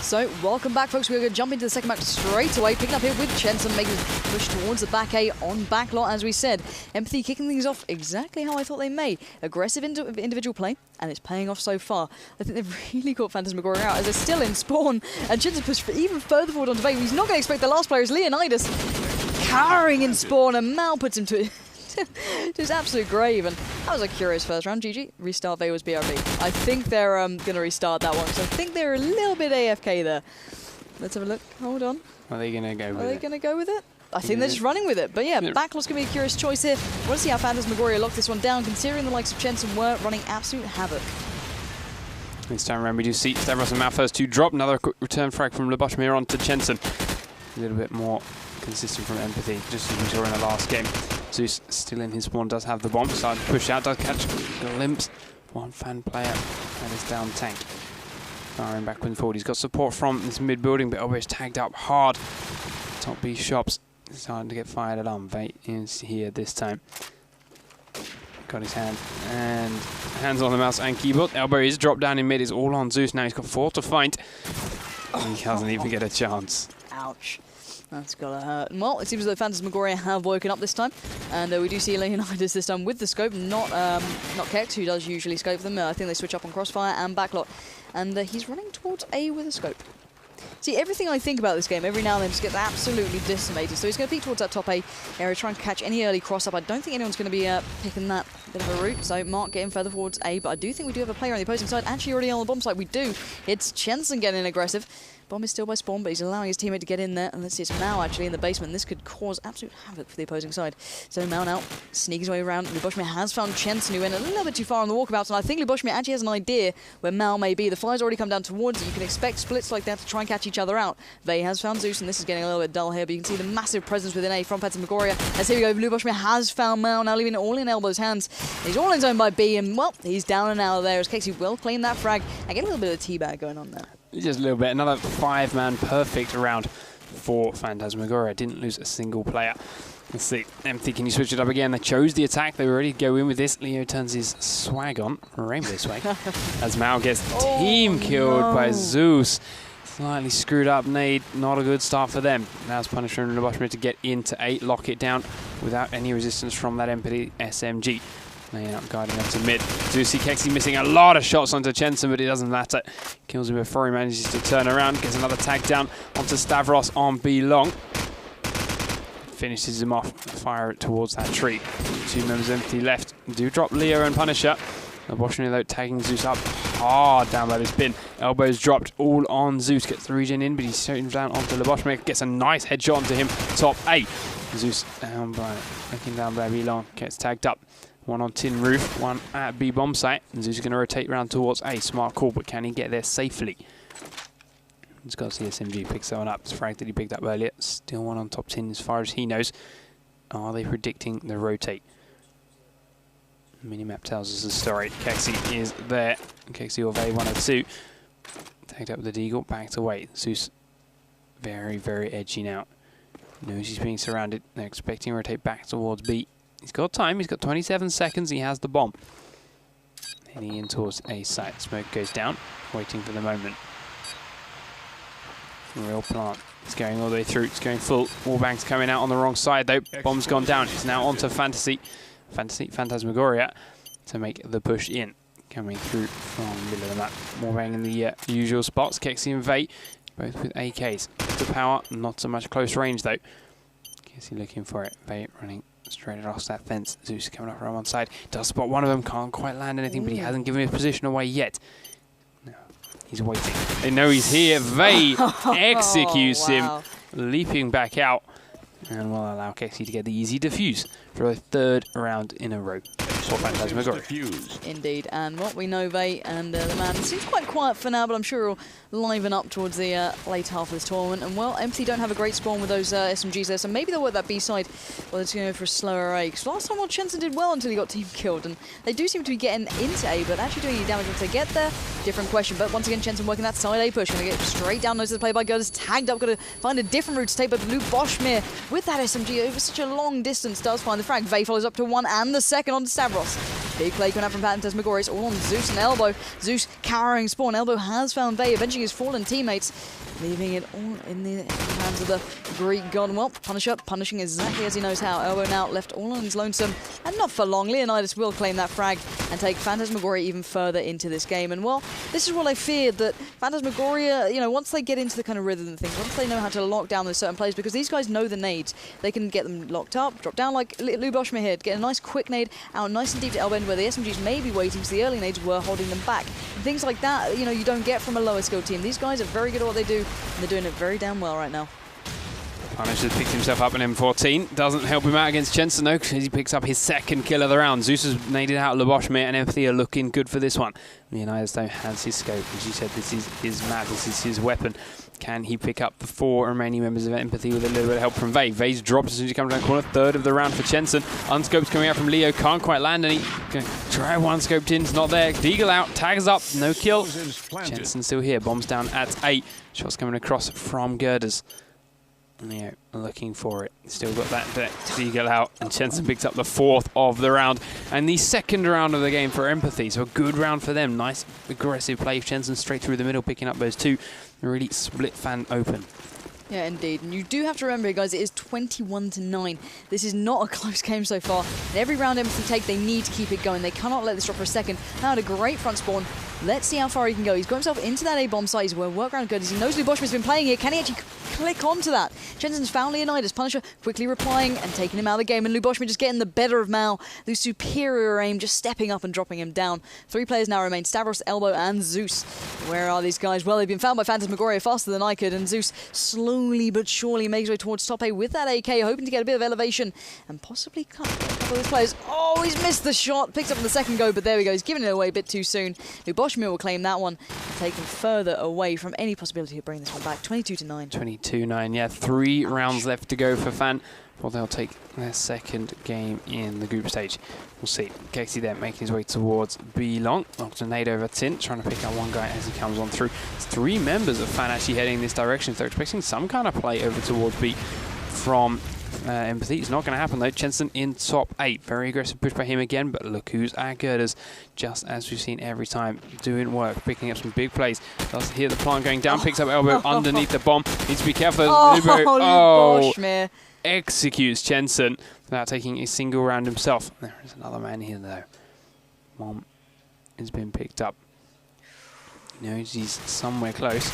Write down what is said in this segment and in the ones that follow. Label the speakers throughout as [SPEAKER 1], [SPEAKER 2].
[SPEAKER 1] So, welcome back, folks. We're going to jump into the second map straight away, picking up here with Chenson, making a push towards the back A on backlot, as we said. eMpathy kicking things off exactly how I thought they may. Aggressive individual play, and it's paying off so far. I think they've really caught Phantasmagoria out, as they're still in spawn, and Chenson pushed even further forward onto Vay. He's not going to expect the last player is Leonidas cowering in spawn, and Mal puts him to just absolute grave. And that was a curious first round. GG. Restart Vay was BRB. I think they're going to restart that one, because I think they're a little bit AFK there. Let's have a look. Hold on.
[SPEAKER 2] Are they going to go with it?
[SPEAKER 1] Are they going to go with it? I think they're just running with it. But yeah, backlot's going to be a curious choice here. I want to see how Phantasmagoria lock this one down, considering the likes of Chenson were running absolute havoc.
[SPEAKER 2] This time around, we do see Stavros and Map2 to drop. Another quick return frag from Luboshmir onto Chenson. A little bit more consistent from eMpathy, just as we saw in the last game. Zeus still in his spawn, does have the bomb, starting to push out, does catch a glimpse. One fan player and his down tank. Firing backwards and forward. He's got support from this mid building, but always tagged up hard. Top B shops starting to get fired at on. Vay is here this time. Got his hand and hands on the mouse and keyboard. Elbow is dropped down in mid, is all on Zeus. Now he's got 4 to fight. He doesn't even get a chance.
[SPEAKER 1] Ouch. That's gotta hurt. Well, it seems as though Phantasmagoria have woken up this time, and we do see Leonidas this time with the scope, not Kex, who does usually scope them. I think they switch up on Crossfire and Backlot, and he's running towards A with a scope. See, everything I think about this game, every now and then just gets absolutely decimated. So he's going to peek towards that top A area, try and catch any early cross-up. I don't think anyone's going to be picking that bit of a route. So Mark getting further towards A, but I do think we do have a player on the opposing side. Actually, already on the bomb side, we do. It's Chenson getting aggressive. Bomb is still by spawn, but he's allowing his teammate to get in there. And let's see, it's Mao actually in the basement. This could cause absolute havoc for the opposing side. So Mao now sneaks his way around. Luboshmir has found Chenson, who went a little bit too far on the walkabouts. And I think Luboshmir actually has an idea where Mao may be. The fire's already come down towards it. You can expect splits like that to try and catch each other out. Vay has found Zeus, and this is getting a little bit dull here, but you can see the massive presence within A from Phantasmagoria. As here we go, Luboshmir has found Mao, now leaving it all in Elbow's hands. He's all in zone by B, and well, he's down and out of there as Kexi will claim that frag and get a little bit of teabag going on there.
[SPEAKER 2] Just a little bit. Another 5-man perfect round for Phantasmagoria. Didn't lose a single player. Let's see. eMpathy, can you switch it up again? They chose the attack. They were ready to go in with this. Leo turns his swag on. Rainbow swag. As Mao gets team killed by Zeus. Slightly screwed up nade. Not a good start for them. Now it's punishment from Luboshmir to get into 8. Lock it down without any resistance from that eMpathy SMG. Laying out, guiding up to mid. Zeusy Kexi missing a lot of shots onto Chenson, but it doesn't matter. Kills him before he manages to turn around. Gets another tag down onto Stavros on B long. Finishes him off. Fire it towards that tree. 2 members eMpathy left. Do drop Leo and Punisher. Luboshmir though tagging Zeus up hard down by this bin. Elbows dropped all on Zeus. Gets the regen in, but he's shooting down onto Luboshmir. Gets a nice headshot onto him. Top 8. Zeus down by, looking down by B long. Gets tagged up. 1 on tin roof, 1 at B bomb site. And Zeus is going to rotate round towards A. Smart call, but can he get there safely? He's got to see SMG picks that one up. It's a frag that he picked up earlier. Still 1 on top tin as far as he knows. Are they predicting the rotate? Minimap tells us the story. Kexi is there. Kexi or Vay 102. Tagged up with the Deagle, backed away. Zeus very, very edgy now. Knows he's being surrounded. They're expecting to rotate back towards B. He's got time, he's got 27 seconds, he has the bomb. Heading in towards A site. Smoke goes down, waiting for the moment. Real plant. It's going all the way through, it's going full. Wallbang's coming out on the wrong side though. Bomb's gone down, it's now onto Phantasmagoria to make the push in. Coming through from the middle of the map. Wallbang in the usual spots. Kexi and Vay, both with AKs. To power, not so much close range though. Kexi looking for it. Vay running straight across that fence. Zeus coming up around one side. Does spot one of them. Can't quite land anything, but he hasn't given his position away yet. No, he's waiting. They know he's here. Vay executes him, leaping back out, and will allow Kexi to get the easy defuse for a 3rd round in a row for Phantasmagoria.
[SPEAKER 1] Indeed, and what we know, Vay and the man seems quite quiet for now, but I'm sure he'll liven up towards the late half of this tournament. And well, eMpathy don't have a great spawn with those SMGs there, so maybe they'll work that B side. Well, it's going to go for a slower A. Because last time, Chenson did well until he got team killed, and they do seem to be getting into A, but actually doing any damage once they get there, different question. But once again, Chenson working that side A push, going to get straight down nose to the play by Guddes, tagged up, got to find a different route to take. But Luboshmir with that SMG over such a long distance does find the frag. Vay follows up to 1 and the 2nd on Stavros. Big play coming out from Phantasmagoria. It's all on Zeus and Elbow. Zeus carrying Spawn. Elbow has found Vey, avenging his fallen teammates, leaving it all in the hands of the Greek god. Well, Punisher punishing exactly as he knows how. Elbow now left all on his lonesome, and not for long. Leonidas will claim that frag and take Phantasmagoria even further into this game. And well, this is what I feared, that Phantasmagoria, you know, once they get into the kind of rhythm of things, once they know how to lock down those certain plays, because these guys know the nades, they can get them locked up, drop down like Luboshmir here, get a nice quick nade out nice and deep to Elbow, where the SMGs may be waiting because the early nades were holding them back. And things like that, you know, you don't get from a lower skilled team. These guys are very good at what they do, and they're doing it very damn well right now.
[SPEAKER 2] Punisher's picked himself up in M14. Doesn't help him out against Jensen though, because he picks up his second kill of the round. Zeus has naded out Luboshmir, and eMpathy are looking good for this one. Leonidas though has his scope. As you said, this is his map, this is his weapon. Can he pick up the 4 remaining members of eMpathy with a little bit of help from Vey? Vey's dropped as soon as he comes down the corner. Third of the round for Jensen. Unscoped coming out from Leo. Can't quite land any. Gonna try one scoped in. It's not there. Deagle out. Tags up. No kill. Jensen still here. Bombs down at 8. Shots coming across from Girders. Leo looking for it. Still got that Deagle out. And Jensen picks up the 4th of the round. And the 2nd round of the game for eMpathy. So a good round for them. Nice aggressive play. Jensen straight through the middle, picking up those 2. Really split Fan open.
[SPEAKER 1] Yeah, indeed. And you do have to remember, guys, it is 21-9. This is not a close game so far. And every round eMpathy take, they need to keep it going. They cannot let this drop for a second. Now had a great front spawn. Let's see how far he can go. He's got himself into that A-bomb site. He's well worked around good. He knows Luboshmir's been playing here. Can he actually click onto that? Jensen's found Leonidas. Punisher quickly replying and taking him out of the game. And Luboshmir just getting the better of Mao. The superior aim, just stepping up and dropping him down. 3 players now remain. Stavros, Elbow, and Zeus. Where are these guys? Well, they've been found by Phantasmagoria faster than I could. And Zeus slowly but surely makes his way towards top A with that AK, hoping to get a bit of elevation and possibly cut a couple of his players. Oh, he's missed the shot. Picks up on the second go, but there we go. He's giving it away a bit too soon. Luboshmir will claim that one and take him further away from any possibility of bringing this one back. 22-9.
[SPEAKER 2] 22-9, yeah. 3 rounds left to go for Fan. Well, they'll take their 2nd game in the group stage. We'll see. Casey there making his way towards B long. Knocked a nade over Tint, trying to pick out one guy as he comes on through. There's 3 members of Fan actually heading in this direction. If they're expecting some kind of play over towards B from eMpathy. It's not going to happen though. Jensen in top 8. Very aggressive push by him again, but look who's at Girders. Just as we've seen every time, doing work, picking up some big plays. Does hear the plant going down, picks up Elbow underneath the bomb. Needs to be careful.
[SPEAKER 1] Luboshmir
[SPEAKER 2] executes Jensen without taking a single round himself. There is another man here though. Bomb has been picked up. He knows he's somewhere close.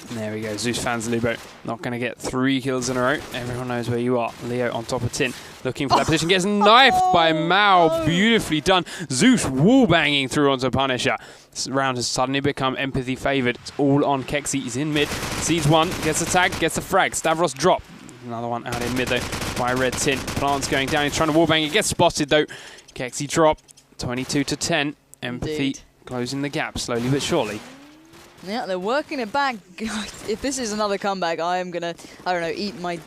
[SPEAKER 2] And there we go. Zeus fans Lubo. Not going to get 3 kills in a row. Everyone knows where you are. Leo on top of Tin. Looking for that position. Gets knifed by Mao. Beautifully done. Zeus wall banging through onto Punisher. This round has suddenly become eMpathy favoured. It's all on Kexi. He's in mid. Sees one. Gets a tag. Gets a frag. Stavros drop. Another one out in mid though by Red Tin. Plant's going down. He's trying to wall bang. It gets spotted though. Kexi drop. 22-10. eMpathy
[SPEAKER 1] Indeed.
[SPEAKER 2] closing the gap slowly but surely.
[SPEAKER 1] Yeah, they're working it back. If this is another comeback, I am going to, I don't know, eat my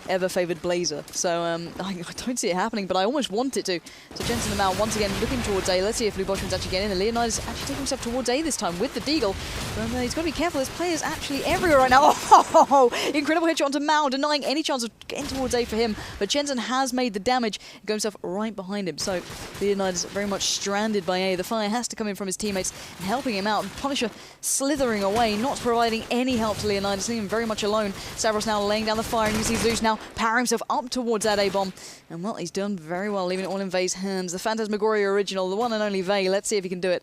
[SPEAKER 1] ever-favoured Blazer. So I don't see it happening, but I almost want it to. So Jensen them out once again, looking towards A. Let's see if Luboshmir's actually getting in. And Leonidas actually taking himself towards A this time with the Deagle. But he's got to be careful. There's players actually everywhere right now. Oh, incredible headshot onto Mao, denying any chance of getting towards A for him. But Jensen has made the damage and got himself right behind him. So Leonidas very much stranded by A. The fire has to come in from his teammates and helping him out. Punisher slithering away, not providing any help to Leonidas, leaving him very much alone. Stavros now laying down the fire, and you see Zeus now power himself up towards that A-bomb. And well, he's done very well, leaving it all in Vey's hands. The Phantasmagoria original, the one and only Vey. Let's see if he can do it.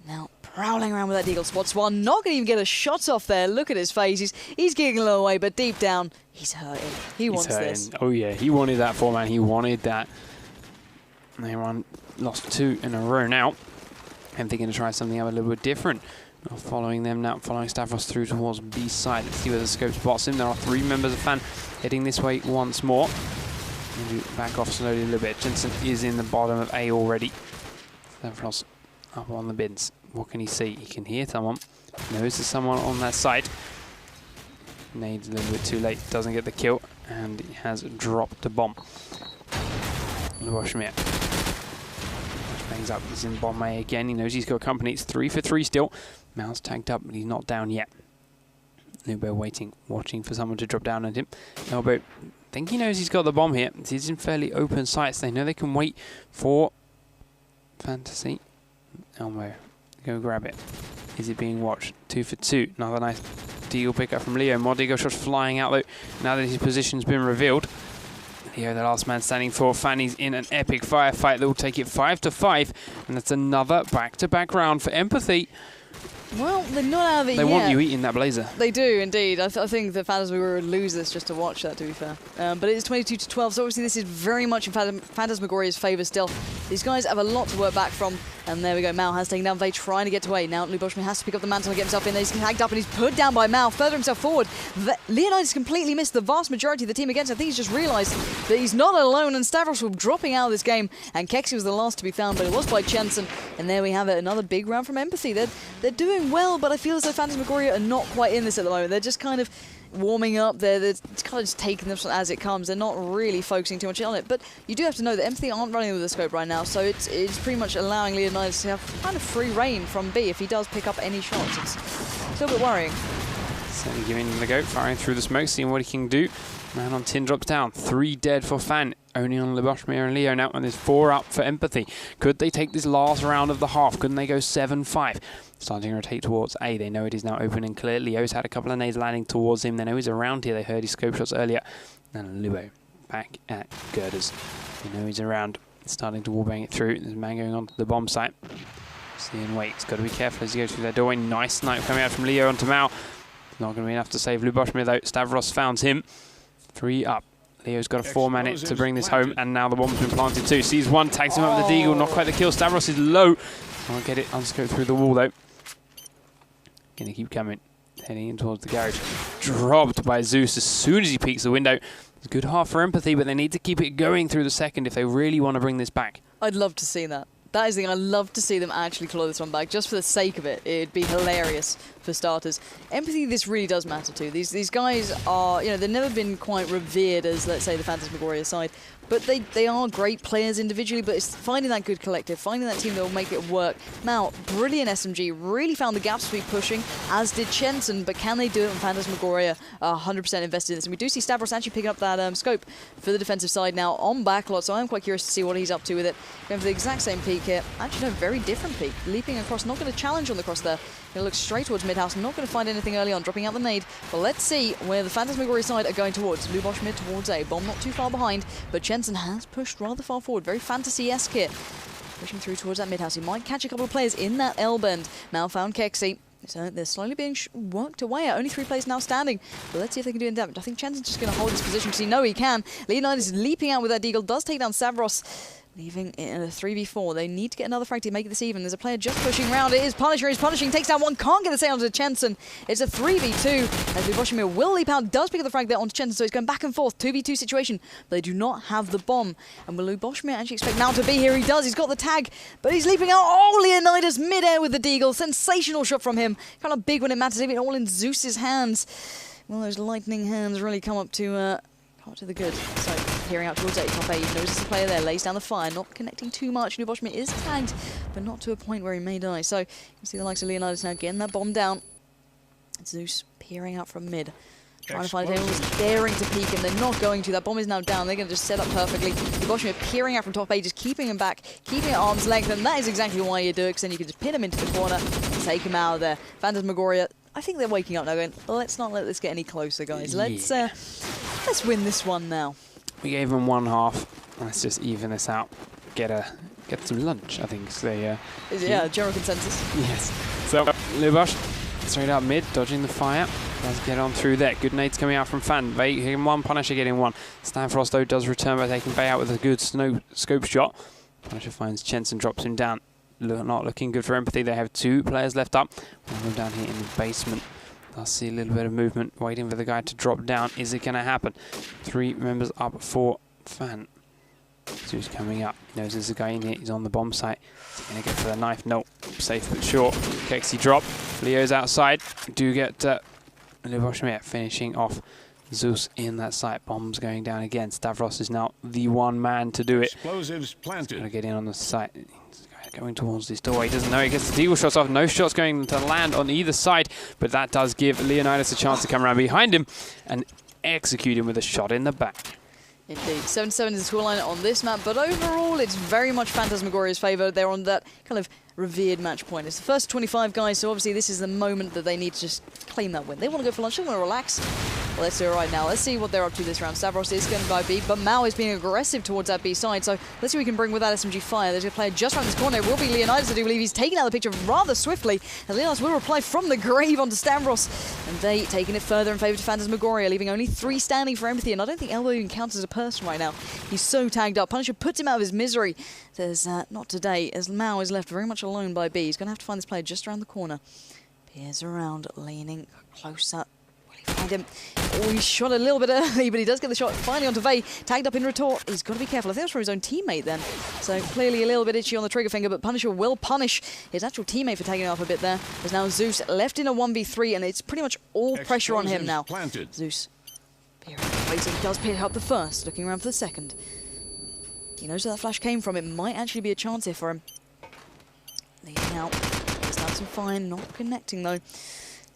[SPEAKER 1] Now, prowling around with that Deagle. Spots one, not going to even get a shot off there. Look at his face. He's giggling away, but deep down, he's hurting. He wants this.
[SPEAKER 2] Oh yeah, he wanted that 4-man. He wanted that. They lost 2 in a row now. I'm thinking to try something out a little bit different. Following them now, following Stavros through towards B side. Let's see where the scope spots him. There are 3 members of Fan heading this way once more. Maybe back off slowly a little bit. Jensen is in the bottom of A already. Stavros up on the bins. What can he see? He can hear someone. Knows there's someone on that side. Nade's a little bit too late. Doesn't get the kill. And he has dropped the bomb. Luboshmir bangs up. He's in bomb A again. He knows he's got company. It's 3 for 3 still. Mao's tagged up, but he's not down yet. Lubo waiting, watching for someone to drop down on him. Elbow, I think he knows he's got the bomb here. He's in fairly open sights. They know they can wait for Fantasy. Elmo, go grab it. Is it being watched? 2 for 2. Another nice deagle pickup from Leo. More deagle shots flying out though. Now that his position's been revealed. Leo, the last man standing for Fanny's in an epic firefight that will take it 5 to 5. And that's another back-to-back round for eMpathy.
[SPEAKER 1] Well, they're not out of it yet.
[SPEAKER 2] They want you eating that blazer.
[SPEAKER 1] They do, indeed. I think the Phantasmagoria would lose this just to watch that, to be fair. But it is 22 to 12, so obviously this is very much in Phantasmagoria's favour still. These guys have a lot to work back from. And there we go, Mao has taken down Vey, trying to get to A. Now Luboshmi has to pick up the mantle and get himself in there. He's tagged up and he's put down by Mao, further himself forward. Leonidas completely missed the vast majority of the team against. I think he's just realised that he's not alone, and Stavros will dropping out of this game. And Kexi was the last to be found, but it was by Jensen. And there we have it, another big round from eMpathy. They're doing well, but I feel as though Phantasmagoria are not quite in this at the moment. They're just kind of warming up. They're kind of just taking this as it comes. They're not really focusing too much on it. But you do have to know that eMpathy aren't running with the scope right now, so it's pretty much allowing Leonidas to have kind of free reign from B if he does pick up any shots. It's a little bit worrying.
[SPEAKER 2] Certainly giving him the go, firing through the smoke, seeing what he can do. Man on tin drops down. 3 dead for Fan. Only on Luboshmir and Leo now, and there's 4 up for eMpathy. Could they take this last round of the half? Couldn't they go 7-5? Starting to rotate towards A. They know it is now open and clear. Leo's had a couple of nades landing towards him. They know he's around here. They heard his scope shots earlier. And Lubo back at Girders. They know he's around. It's starting to wallbang it through. There's a man going onto the bomb site. Seeing wait. He's got to be careful as he goes through that doorway. Nice snipe coming out from Leo onto Mao. Not going to be enough to save Luboshmir though. Stavros found him. 3 up. Leo's got a 4-man hit to bring this home, and now the bomb's been planted too. Sees one, tags him up with the deagle, not quite the kill. Stavros is low. Can't get it unscoped through the wall though. Gonna keep coming. Heading in towards the garage. Dropped by Zeus as soon as he peeks the window. It's a good half for eMpathy, but they need to keep it going through the second if they really want to bring this back.
[SPEAKER 1] I'd love to see that. That is the thing. I'd love to see them actually claw this one back, just for the sake of it. It'd be hilarious for starters. eMpathy, this really does matter too. These guys are, you know, they've never been quite revered as, let's say, the Phantasmagoria side, but they are great players individually, but it's finding that good collective, finding that team that will make it work. Mao, brilliant SMG, really found the gaps to be pushing, as did Jensen, but can they do it when Phantasmagoria are 100% invested in this? And we do see Stavros actually picking up that scope for the defensive side now on backlot, so I'm quite curious to see what he's up to with it. Going for the exact same peak here. Actually, no, very different peak. Leaping across, not going to challenge on the cross there. Going to look straight towards mid-house, not going to find anything early on, dropping out the nade. But let's see where the Phantasmagoria side are going towards. Luboshmir towards A. Bomb not too far behind, but Jensen has pushed rather far forward. Very fantasy-esque here. Pushing through towards that mid-house. He might catch a couple of players in that L-bend. Now found Kexi. So they're slowly being worked away at. Only 3 players now standing. But let's see if they can do it in damage. I think Jensen's just going to hold his position because he knows he can. Leonidas is leaping out with that deagle. Does take down Stavros. Leaving it in a 3v4. They need to get another frag to make this even. There's a player just pushing around. It is Punisher. He's punishing. Takes down one. Can't get the save onto Jensen. It's a 3v2. As Luboshmir will leap out. Does pick up the frag there onto Jensen. So he's going back and forth. 2v2 situation. But they do not have the bomb. And will Luboshmir actually expect Mao to be here? He does. He's got the tag. But he's leaping out. Oh, Leonidas mid-air with the deagle. Sensational shot from him. Kind of big when it matters. Leaving it all in Zeus's hands. Well, those lightning hands really come up to the good. So peering out towards A, top A, he notices the player there, lays down the fire, not connecting too much. Luboshmir is tagged, but not to a point where he may die. So you can see the likes of Leonidas now getting that bomb down. Zeus peering out from mid. Trying to find if anyone was daring to peek him. They're not going to. That bomb is now down. They're going to just set up perfectly. Luboshmir peering out from top A, just keeping him back, keeping it at arm's length, and that is exactly why you do it, because then you can just pin him into the corner and take him out of there. Phantasmagoria, I think they're waking up now going, let's not let this get any closer, guys.
[SPEAKER 2] Yeah.
[SPEAKER 1] Let's win this one now.
[SPEAKER 2] We gave them 1 half. Let's just even this out. Get some lunch, I think. So
[SPEAKER 1] yeah, general consensus.
[SPEAKER 2] Yes. So Lubosh straight up mid, dodging the fire. Does get on through there. Good nades coming out from Fan. Vey hitting 1, Punisher getting 1. Stanfrost though does return by taking Vey out with a good scope shot. Punisher finds Jensen, drops him down. Not looking good for eMpathy. They have 2 players left up. One of them down here in the basement. I'll see a little bit of movement, waiting for the guy to drop down. Is it going to happen? 3 members up for Fan. So he's coming up. He knows there's a guy in here. He's on the bomb site. Is he going to go for the knife? No. Safe but short. Kexi drop. Leo's outside. Do get Luboshmir finishing off Zeus in that site. Bombs going down again. Stavros is now the 1 man to do it.
[SPEAKER 3] Explosives planted.
[SPEAKER 2] Going to get in on the site. Going towards this doorway. He doesn't know. He gets the deagle shots off. No shots going to land on either side, but that does give Leonidas a chance to come around behind him and execute him with a shot in the back.
[SPEAKER 1] Indeed. 7-7 is the scoreline on this map, but overall it's very much Phantasmagoria's favour. They're on that kind of revered match point. It's the first 25 guys, so obviously this is the moment that they need to just claim that win. They want to go for lunch, they want to relax. Well, let's do it right now. Let's see what they're up to this round. Stavros is going to go B, but Mao is being aggressive towards that B side, so let's see what we can bring with that SMG fire. There's a player just around this corner. It will be Leonidas, I do believe. He's taking out the picture rather swiftly, and Leonidas will reply from the grave onto Stavros, and they taking it further in favour to Phantasmagoria, leaving only 3 standing for eMpathy, and I don't think Elbow even counts as a person right now. He's so tagged up. Punisher puts him out of his misery. There's not today, as Mao is left very much alone by B. He's going to have to find this player just around the corner. Peers around, leaning closer. Find him. Oh, he shot a little bit early, but he does get the shot finally onto Vey. Tagged up in retort. He's got to be careful. I think that's from his own teammate then. So clearly a little bit itchy on the trigger finger, but Punisher will punish his actual teammate for tagging him up a bit there. There's now Zeus left in a 1v3, and it's pretty much all pressure on him now.
[SPEAKER 3] Planted.
[SPEAKER 1] Zeus waiting. He does pick up the first, looking around for the second. He knows where that flash came from. It might actually be a chance here for him. Leading out. That's fine. Not connecting though.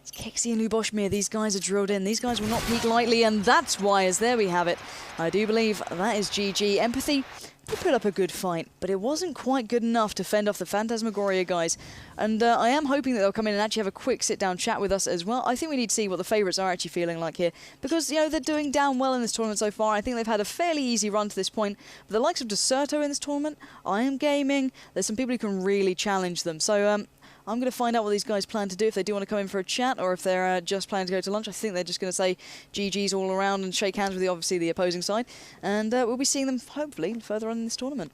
[SPEAKER 1] It's Kexi and Luboshmir. These guys are drilled in. These guys will not peek lightly, and that's why, as there we have it. I do believe that is GG. eMpathy, they put up a good fight, but it wasn't quite good enough to fend off the Phantasmagoria guys. And I am hoping that they'll come in and actually have a quick sit-down chat with us as well. I think we need to see what the favourites are actually feeling like here, because, you know, they're doing damn well in this tournament so far. I think they've had a fairly easy run to this point. But the likes of Deserto in this tournament, I Am Gaming, there's some people who can really challenge them. So, I'm going to find out what these guys plan to do, if they do want to come in for a chat or if they're just planning to go to lunch. I think they're just going to say GG's all around and shake hands with obviously the opposing side. And we'll be seeing them hopefully further on in this tournament.